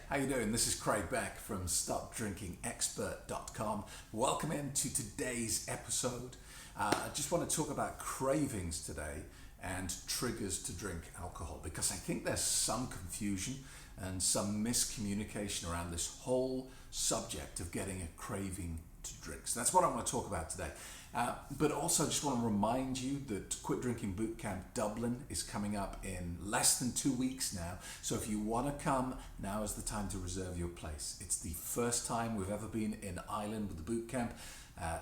How you doing? This is Craig Beck from StopDrinkingExpert.com. Welcome into today's episode. I just want to talk about cravings today and triggers to drink alcohol, because I think there's some confusion and some miscommunication around this whole subject of getting a craving to drink. So that's what I want to talk about today. But also just want to remind you that Quit Drinking Bootcamp Dublin is coming up in less than 2 weeks now. So if you want to come, now is the time to reserve your place. It's the first time we've ever been in Ireland with the bootcamp.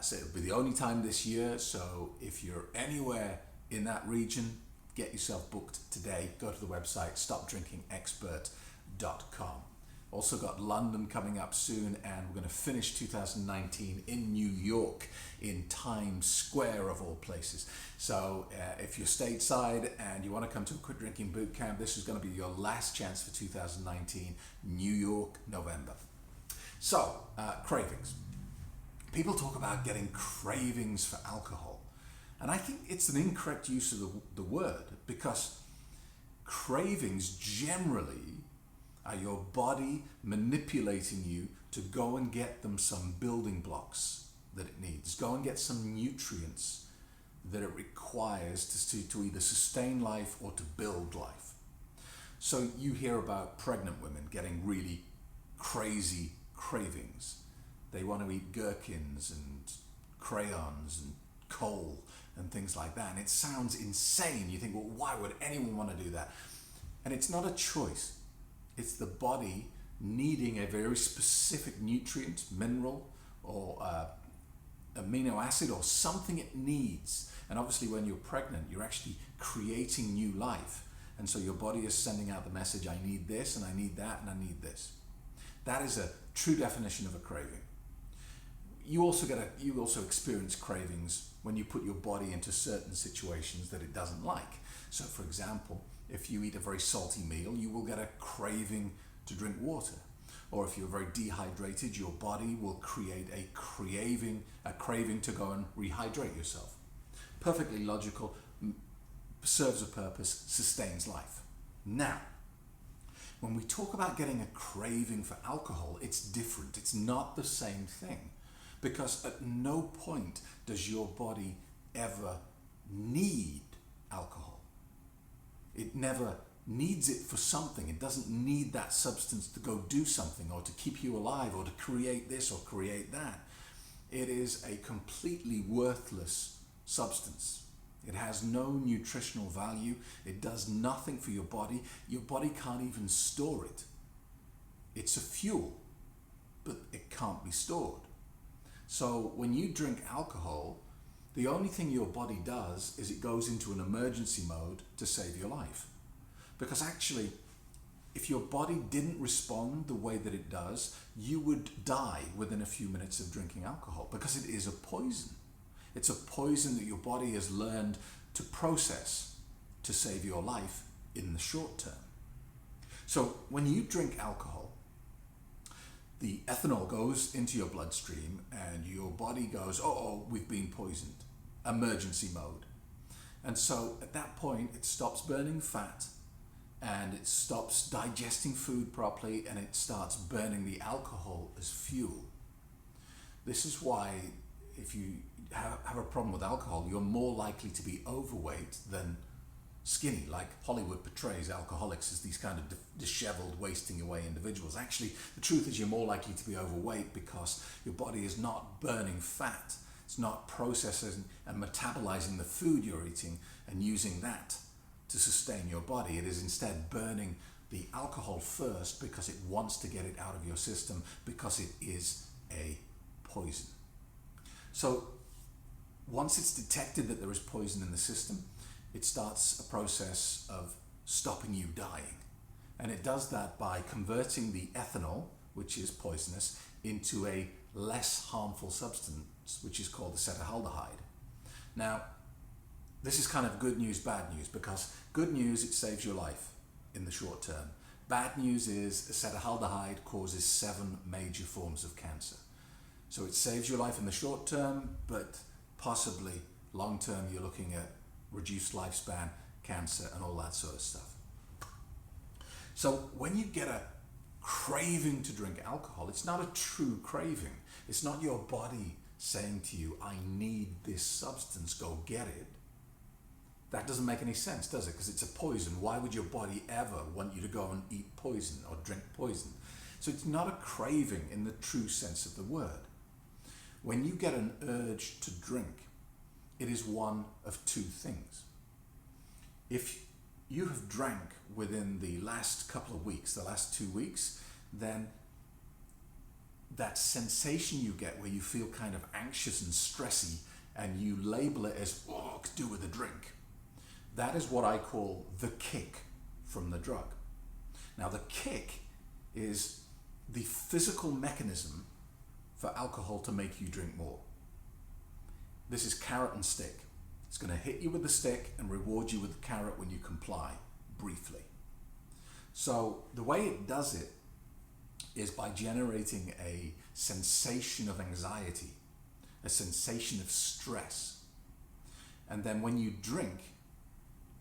So it'll be the only time this year. So if you're anywhere in that region, get yourself booked today. Go to the website stopdrinkingexpert.com. Also got London coming up soon, and we're going to finish 2019 in New York, in Times Square of all places. So if you're stateside and you want to come to a Quit Drinking Bootcamp, this is going to be your last chance for 2019, New York, November. So, cravings. People talk about getting cravings for alcohol, and I think it's an incorrect use of the word, because cravings generally are your body manipulating you to go and get them some building blocks that it needs. Go and get some nutrients that it requires to either sustain life or to build life. So you hear about pregnant women getting really crazy cravings. They want to eat gherkins and crayons and coal and things like that. And it sounds insane. You think, well, why would anyone want to do that? And it's not a choice. It's the body needing a very specific nutrient, mineral, or amino acid, or something it needs. And obviously when you're pregnant, you're actually creating new life. And so your body is sending out the message, I need this, and I need that, and I need this. That is a true definition of a craving. You also experience cravings when you put your body into certain situations that it doesn't like. So for example, if you eat a very salty meal, you will get a craving to drink water. Or if you're very dehydrated, your body will create a craving to go and rehydrate yourself. Perfectly logical, serves a purpose, sustains life. Now, when we talk about getting a craving for alcohol, it's different. It's not the same thing, because at no point does your body ever need alcohol. It never needs it for something. It doesn't need that substance to go do something, or to keep you alive, or to create this or create that. It is a completely worthless substance. It has no nutritional value. It does nothing for your body. Your body can't even store it. It's a fuel, but it can't be stored. So when you drink alcohol, the only thing your body does is it goes into an emergency mode to save your life. Because actually, if your body didn't respond the way that it does, you would die within a few minutes of drinking alcohol, because it is a poison. It's a poison that your body has learned to process to save your life in the short term. So when you drink alcohol, the ethanol goes into your bloodstream and your body goes, oh, we've been poisoned. Emergency mode. And so at that point, it stops burning fat, and it stops digesting food properly, and it starts burning the alcohol as fuel. This is why if you have a problem with alcohol, you're more likely to be overweight than skinny, like Hollywood portrays alcoholics as these kind of disheveled, wasting away individuals. Actually, the truth is you're more likely to be overweight because your body is not burning fat. It's not processing and metabolizing the food you're eating and using that to sustain your body. It is instead burning the alcohol first, because it wants to get it out of your system, because it is a poison. So once it's detected that there is poison in the system, it starts a process of stopping you dying. And it does that by converting the ethanol, which is poisonous, into a less harmful substance, which is called acetaldehyde. Now, this is kind of good news, bad news, because good news, it saves your life in the short term. Bad news is acetaldehyde causes 7 major forms of cancer. So it saves your life in the short term, but possibly long term you're looking at reduced lifespan, cancer, and all that sort of stuff. So when you get a craving to drink alcohol, it's not a true craving. It's not your body saying to you, I need this substance, go get it. That doesn't make any sense, does it? Because it's a poison. Why would your body ever want you to go and eat poison or drink poison? So it's not a craving in the true sense of the word. When you get an urge to drink, it is one of two things. If you have drank within the last couple of weeks, the last 2 weeks, then that sensation you get where you feel kind of anxious and stressy and you label it as, oh, could do with a drink. That is what I call the kick from the drug. Now the kick is the physical mechanism for alcohol to make you drink more. This is carrot and stick. It's going to hit you with the stick and reward you with the carrot when you comply, briefly. So the way it does it is by generating a sensation of anxiety, a sensation of stress. And then when you drink,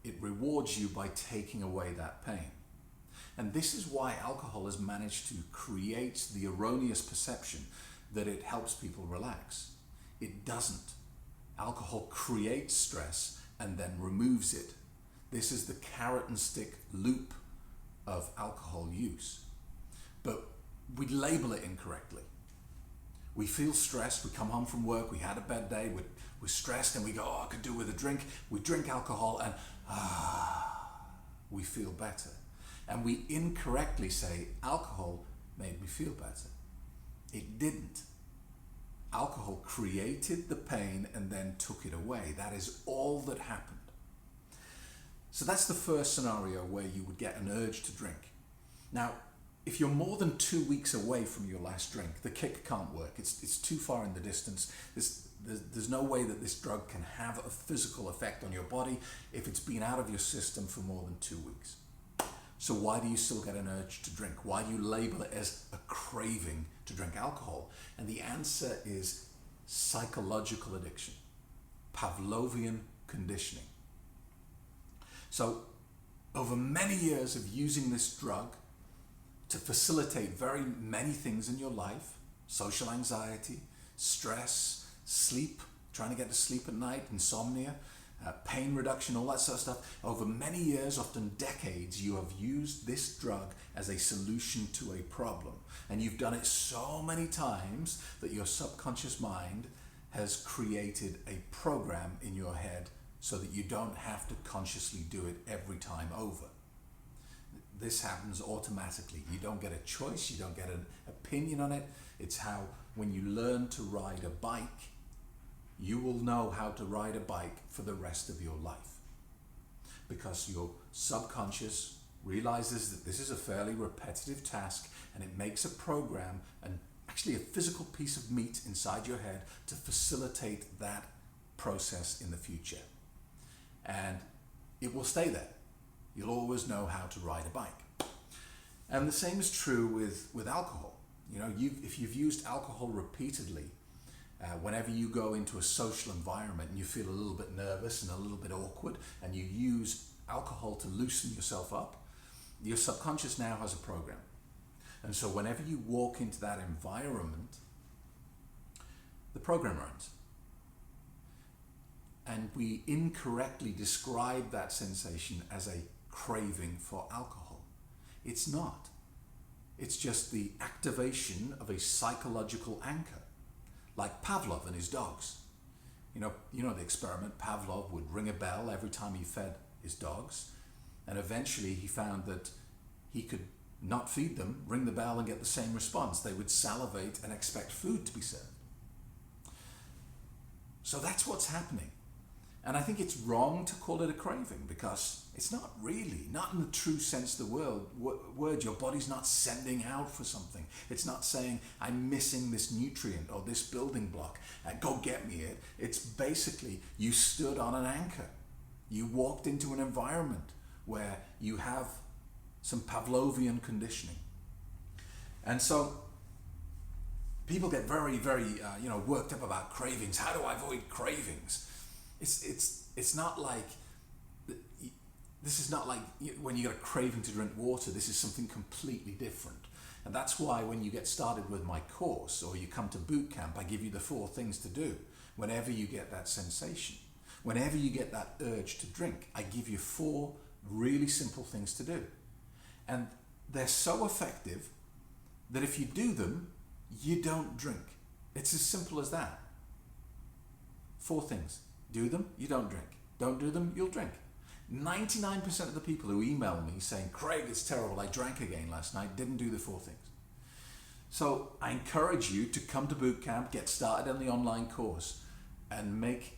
it rewards you by taking away that pain. And this is why alcohol has managed to create the erroneous perception that it helps people relax. It doesn't. Alcohol creates stress and then removes it. This is the carrot and stick loop of alcohol use. But we label it incorrectly. We feel stressed, we come home from work, we had a bad day, we're stressed and we go, oh, I could do with a drink. We drink alcohol and we feel better. And we incorrectly say alcohol made me feel better. It didn't. Alcohol created the pain and then took it away. That is all that happened. So that's the first scenario where you would get an urge to drink. Now, if you're more than 2 weeks away from your last drink, the kick can't work. It's too far in the distance. There's no way that this drug can have a physical effect on your body if it's been out of your system for more than 2 weeks. So why do you still get an urge to drink? Why do you label it as a craving to drink alcohol? And the answer is psychological addiction, Pavlovian conditioning. So over many years of using this drug to facilitate very many things in your life, social anxiety, stress, sleep, trying to get to sleep at night, insomnia, pain reduction, all that sort of stuff. Over many years, often decades, you have used this drug as a solution to a problem. And you've done it so many times that your subconscious mind has created a program in your head so that you don't have to consciously do it every time over. This happens automatically. You don't get a choice, you don't get an opinion on it. It's how, when you learn to ride a bike, you will know how to ride a bike for the rest of your life. Because your subconscious realizes that this is a fairly repetitive task and it makes a program and actually a physical piece of meat inside your head to facilitate that process in the future. And it will stay there. You'll always know how to ride a bike. And the same is true with alcohol. You know, if you've used alcohol repeatedly, whenever you go into a social environment and you feel a little bit nervous and a little bit awkward and you use alcohol to loosen yourself up, your subconscious now has a program. And so whenever you walk into that environment, the program runs. And we incorrectly describe that sensation as a craving for alcohol. It's not. It's just the activation of a psychological anchor. Like Pavlov and his dogs. You know the experiment. Pavlov would ring a bell every time he fed his dogs, and eventually he found that he could not feed them, ring the bell and get the same response. They would salivate and expect food to be served. So that's what's happening. And I think it's wrong to call it a craving because it's not really, not in the true sense of the word. Your body's not sending out for something. It's not saying, I'm missing this nutrient or this building block, go get me it. It's basically, you stood on an anchor. You walked into an environment where you have some Pavlovian conditioning. And so people get very, very worked up about cravings. How do I avoid cravings? It's not like This is not like when you get a craving to drink water. This is something completely different. And that's why when you get started with my course or you come to boot camp, I give you the 4 things to do whenever you get that sensation. Whenever you get that urge to drink, I give you 4 really simple things to do. And they're so effective that if you do them, you don't drink. It's as simple as that. 4 things. Do them, you don't drink. Don't do them, you'll drink. 99% of the people who email me saying, Craig, it's terrible, I drank again last night, didn't do the 4 things. So I encourage you to come to boot camp, get started on the online course, and make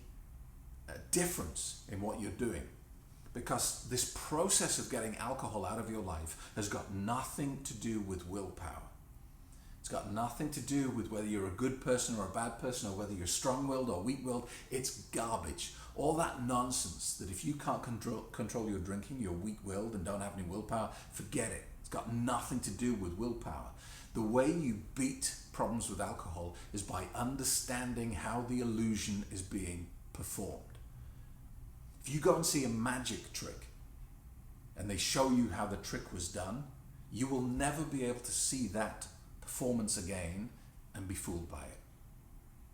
a difference in what you're doing. Because this process of getting alcohol out of your life has got nothing to do with willpower. It's got nothing to do with whether you're a good person or a bad person, or whether you're strong-willed or weak-willed. It's garbage. All that nonsense that if you can't control your drinking, you're weak-willed and don't have any willpower, forget it. It's got nothing to do with willpower. The way you beat problems with alcohol is by understanding how the illusion is being performed. If you go and see a magic trick and they show you how the trick was done, you will never be able to see that performance again and be fooled by it.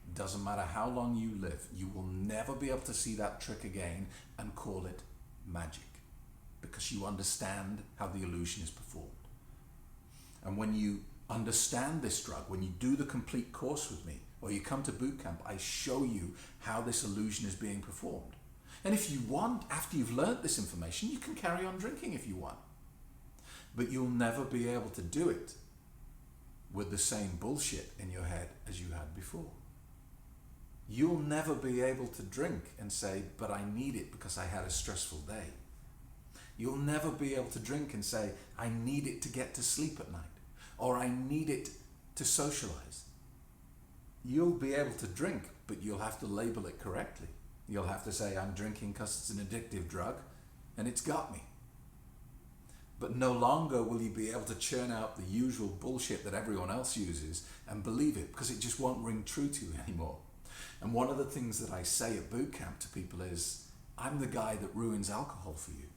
It doesn't matter how long you live, you will never be able to see that trick again and call it magic, because you understand how the illusion is performed. And when you understand this drug, when you do the complete course with me, or you come to boot camp, I show you how this illusion is being performed. And if you want, after you've learnt this information, you can carry on drinking if you want. But you'll never be able to do it with the same bullshit in your head as you had before. You'll never be able to drink and say, but I need it because I had a stressful day. You'll never be able to drink and say, I need it to get to sleep at night, or I need it to socialize. You'll be able to drink, but you'll have to label it correctly. You'll have to say, I'm drinking because it's an addictive drug and it's got me. But no longer will you be able to churn out the usual bullshit that everyone else uses and believe it, because it just won't ring true to you anymore. And one of the things that I say at boot camp to people is, I'm the guy that ruins alcohol for you.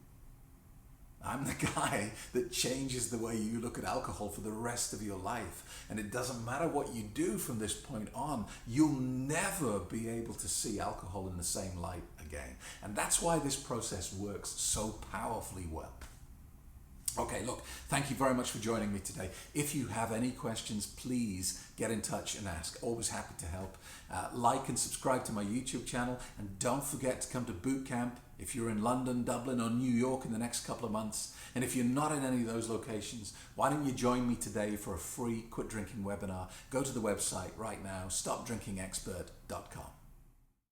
I'm the guy that changes the way you look at alcohol for the rest of your life. And it doesn't matter what you do from this point on, you'll never be able to see alcohol in the same light again. And that's why this process works so powerfully well. Okay, look, thank you very much for joining me today. If you have any questions, please get in touch and ask. Always happy to help. Like and subscribe to my YouTube channel, and don't forget to come to boot camp if you're in London, Dublin or New York in the next couple of months. And if you're not in any of those locations, why don't you join me today for a free quit drinking webinar? Go to the website right now, stopdrinkingexpert.com.